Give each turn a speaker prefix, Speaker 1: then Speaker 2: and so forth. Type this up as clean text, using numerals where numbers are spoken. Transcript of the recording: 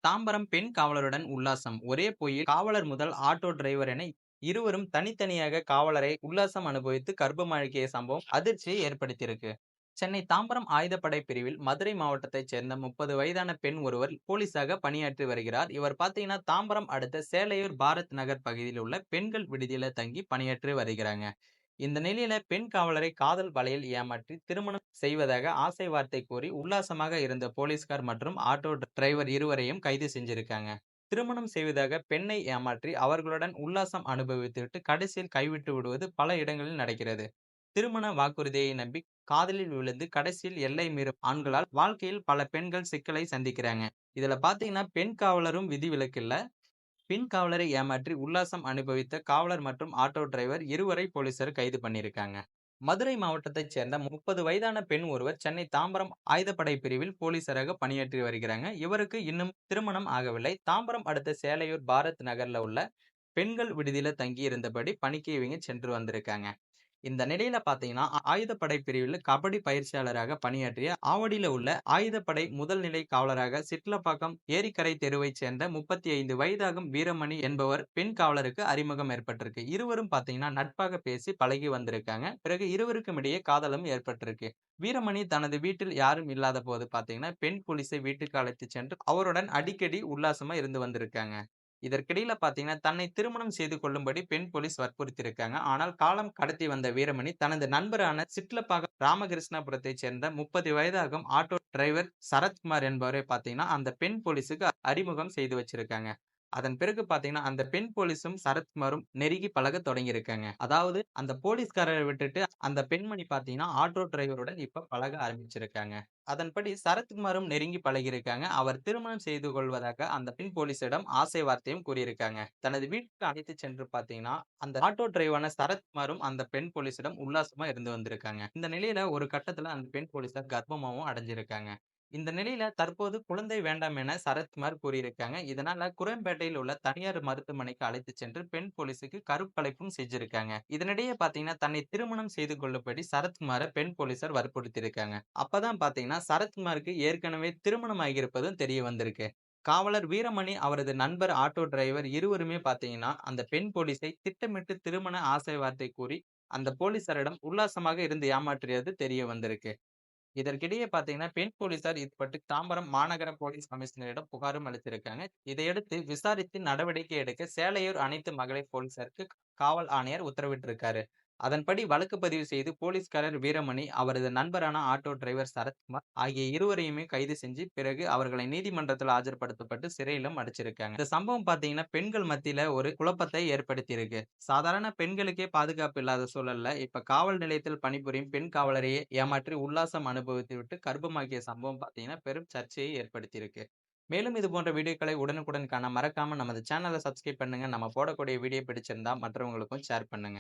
Speaker 1: தாம்பரம் பெண் காவலருடன் உல்லாசம். ஒரே பொய்யில் காவலர் முதல் ஆட்டோ டிரைவர் என இருவரும் தனித்தனியாக காவலரை உல்லாசம் அனுபவித்து கர்ப்பமாக்கிய சம்பவம் அதிர்ச்சியை ஏற்படுத்தியிருக்கு. சென்னை தாம்பரம் ஆயுதப்படை பிரிவில் மதுரை மாவட்டத்தைச் சேர்ந்த 30 வயதான பெண் ஒருவர் போலீசாக பணியாற்றி வருகிறார். இவர் பாத்தீங்கன்னா தாம்பரம் அடுத்த சேலையூர் பாரத் நகர் பகுதியில் உள்ள பெண்கள் விடுதியில தங்கி பணியாற்றி வருகிறாங்க. இந்த நிலையில பெண் காவலரை காதல் வலையில் ஏமாற்றி திருமணம் செய்வதாக ஆசை வார்த்தை கூறி உல்லாசமாக இருந்த போலீஸ்கார் மற்றும் ஆட்டோ டிரைவர் இருவரையும் கைது செஞ்சிருக்காங்க. திருமணம் செய்வதாக பெண்ணை ஏமாற்றி அவர்களுடன் உல்லாசம் அனுபவித்துவிட்டு கடைசியில் கைவிட்டு விடுவது பல இடங்களில் நடக்கிறது. திருமண வாக்குறுதியை நம்பி காதலில் விழுந்து கடைசியில் எல்லை மீறும் ஆண்களால் வாழ்க்கையில் பல பெண்கள் சிக்கலை சந்திக்கிறாங்க. இதுல பாத்தீங்கன்னா பெண் காவலரும் விதிவிலக்கில்ல. பெண் காவலரை ஏமாற்றி உல்லாசம் அனுபவித்த காவலர் மற்றும் ஆட்டோ டிரைவர் இருவரை போலீசார் கைது பண்ணியிருக்காங்க. மதுரை மாவட்டத்தைச் சேர்ந்த 30 வயதான பெண் ஒருவர் சென்னை தாம்பரம் ஆயுதப்படை பிரிவில் போலீசாராக பணியாற்றி வருகிறாங்க. இவருக்கு இன்னும் திருமணம் ஆகவில்லை. தாம்பரம் அடுத்த சேலையூர் பாரத் நகர்ல உள்ள பெண்கள் விடுதியில தங்கி இருந்தபடி பணிக்கு இவங்க சென்று வந்திருக்காங்க. இந்த நிலையில பாத்தீங்கன்னா ஆயுதப்படை பிரிவில் கபடி பயிற்சியாளராக பணியாற்றிய ஆவடியில உள்ள ஆயுதப்படை முதல் நிலை காவலராக சிட்லப்பாக்கம் ஏரிக்கரை தெருவைச் சேர்ந்த 35 வயதாகும் வீரமணி என்பவர் பெண் காவலருக்கு அறிமுகம் ஏற்பட்டிருக்கு. இருவரும் பாத்தீங்கன்னா நட்பாக பேசி பழகி வந்திருக்காங்க. பிறகு இருவருக்கும் இடையே காதலும் ஏற்பட்டிருக்கு. வீரமணி தனது வீட்டில் யாரும் இல்லாத போது பாத்தீங்கன்னா பெண் போலீஸை வீட்டுக்கு அழைத்து சென்று அவருடன் அடிக்கடி உல்லாசமா இருந்து வந்திருக்காங்க. இதற்கிடையில பாத்தீங்கன்னா தன்னை திருமணம் செய்து கொள்ளும்படி பெண் போலீஸ் வற்புறுத்தியிருக்காங்க. ஆனால் காலம் கடத்தி வந்த வீரமணி தனது நண்பரான சிட்லப்பாக்கம் ராமகிருஷ்ணாபுரத்தைச் சேர்ந்த 30 வயதாகும் ஆட்டோ டிரைவர் சரத்குமார் என்பவரை பாத்தீங்கன்னா அந்த பெண் போலீஸுக்கு அறிமுகம் செய்து வச்சிருக்காங்க. அதன் பிறகு பாத்தீங்கன்னா அந்த பெண் போலீஸும் சரத்குமாரும் நெருங்கி பழக தொடங்கியிருக்காங்க. அதாவது அந்த போலீஸ்காரரை விட்டுட்டு அந்த பெண்மணி பாத்தீங்கன்னா ஆட்டோ டிரைவருடன் இப்ப பழக ஆரம்பிச்சிருக்காங்க. அதன்படி சரத்குமாரும் நெருங்கி பழகியிருக்காங்க. அவர் திருமணம் செய்து கொள்வதாக அந்த பெண் போலீசிடம் ஆசை வார்த்தையும் கூறியிருக்காங்க. தனது வீட்டுக்கு அழைத்து சென்று பாத்தீங்கன்னா அந்த ஆட்டோ டிரைவரான சரத்குமாரும் அந்த பெண் போலீசிடம் உல்லாசமா இருந்து வந்திருக்காங்க. இந்த நிலையில ஒரு கட்டத்துல அந்த பெண் போலீசார் கர்ப்பமாவும் அடைஞ்சிருக்காங்க. இந்த நிலையில தற்போது குழந்தை வேண்டாம் என சரத்குமார் கூறியிருக்காங்க. இதனால குரோம்பேட்டையில் உள்ள தனியார் மருத்துவமனைக்கு அழைத்து சென்று பெண் போலீசுக்கு கருக்கலைப்பும் செஞ்சிருக்காங்க. இதனிடையே பாத்தீங்கன்னா தன்னை திருமணம் செய்து கொள்ளும்படி சரத்குமாரை பெண் போலீசார் வற்புறுத்தியிருக்காங்க. அப்பதான் பாத்தீங்கன்னா சரத்குமாருக்கு ஏற்கனவே திருமணம் ஆகியிருப்பதும் தெரிய வந்திருக்கு. காவலர் வீரமணி அவரது நண்பர் ஆட்டோ டிரைவர் இருவருமே பாத்தீங்கன்னா அந்த பெண் போலீஸை திட்டமிட்டு திருமண ஆசை வார்த்தை கூறி அந்த போலீசாரிடம் உல்லாசமாக இருந்து ஏமாற்றியது தெரிய வந்திருக்கு. இதற்கிடையே பாத்தீங்கன்னா பெண் போலீசார் இது பற்றி தாம்பரம் மாநகர போலீஸ் கமிஷனரிடம் புகாரும் அளித்திருக்காங்க. இதையடுத்து விசாரித்து நடவடிக்கை எடுக்க சேலையூர் அனைத்து மகளிர் போலீசாருக்கு காவல் ஆணையர் உத்தரவிட்டிருக்காரு. அதன்படி வழக்கு பதிவு செய்து போலீஸ்காரர் வீரமணி அவரது நண்பரான ஆட்டோ டிரைவர் சரத்குமார் ஆகிய இருவரையுமே கைது செஞ்சு பிறகு அவர்களை நீதிமன்றத்தில் ஆஜர்படுத்தப்பட்டு சிறையிலும் அடைச்சிருக்காங்க. இந்த சம்பவம் பாத்தீங்கன்னா பெண்கள் மத்தியில ஒரு குழப்பத்தை ஏற்படுத்தி இருக்கு. சாதாரண பெண்களுக்கே பாதுகாப்பு இல்லாத சூழல்ல இப்ப காவல் நிலையத்தில் பணிபுரியும் பெண் காவலரையே ஏமாற்றி உல்லாசம் அனுபவித்து விட்டு கர்ப்பமாக்கிய சம்பவம் பாத்தீங்கன்னா பெரும் சர்ச்சையை ஏற்படுத்தி இருக்கு. மேலும் இது போன்ற வீடியோக்களை உடனுக்குடன் காண மறக்காம நமது சேனலை சப்ஸ்கிரைப் பண்ணுங்க. நம்ம போடக்கூடிய வீடியோ பிடிச்சிருந்தா மற்றவங்களுக்கும் ஷேர் பண்ணுங்க.